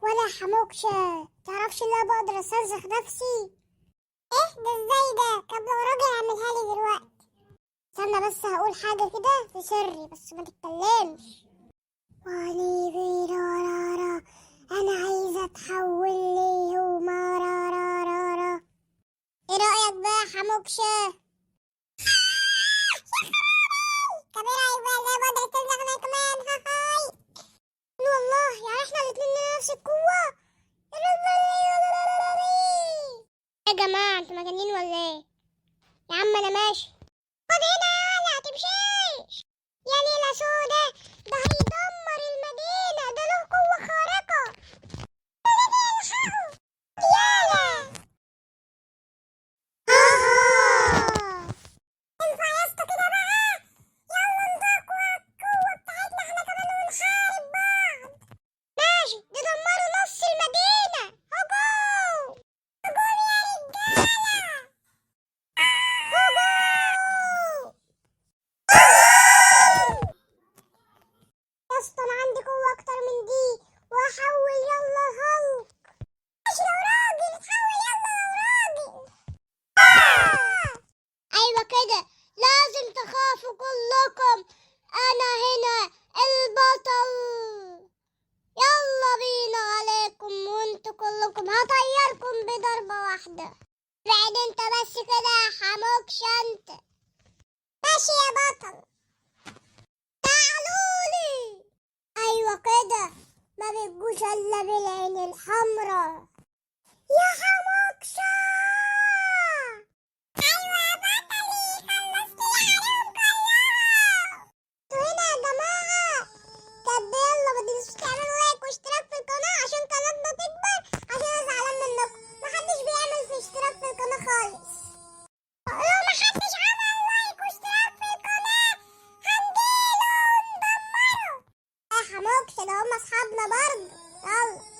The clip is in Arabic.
ولا حموكشة تعرفش ان انا بقدر استنسخ نفسي؟ ايه ده؟ ازاي ده؟ طب لو راجل اعملها لي دلوقتي. استنى بس هقول حاجة كده في سري بس ما تتكلمش. واني بيرارارا، انا عايزة اتحول ليهم رارارارا. ايه رأيك بقى يا حموكشة؟ طب ايه رأيك بقى ازاي بقدر استنسخ انا كمان؟ هاي والله يعني احنا الاتنين لنا نفس القوة. يا جماعة انتوا مجانين ولا ايه؟ يا عم انا ماشي. خد هنا يا هتمشيش يا ليلة سودا، ده هيدمر المدينة، ده له قوة خارقة. يالا ينفع يا اسطى كده بقى؟ يلا نطاق القوة بتاعتنا احنا كمان ونحارب بعض. ماشي، دي دمروا نص المدينة. هجوم هجوم يا رجالة، هجوم. يا اسطى انا عندي قوة اكتر من دي واحول. يلا هالك. ماشي لو راجل اتحول، يلا لو راجل. ايوه كده، لازم تخافوا كلكم، انا هنا البطل. يلا بينا عليكم وانتوا كلكم هطيركم بضربة واحدة. بعد انت بس كده يا حموكش انت. ماشي يا بطل، تعالولي. ايوه كده، ما بيجوش الا بالعين الحمراء يا حموكشة. ايوه يا بطلي، خلصتي عليهم كلهم. انتوا هنا يا جماعة. طب يلا ما تنسوش تعملوا لايك واشتراك في القناة عشان قناتنا تكبر، عشان انا زعلان منكم، محدش بيعمل في اشتراك في القناة خالص. لو محدش عمل لايك واشتراك في القناة هنجيله وندمره. يا حموكشة ده هم اصحابنا برضه. يلا.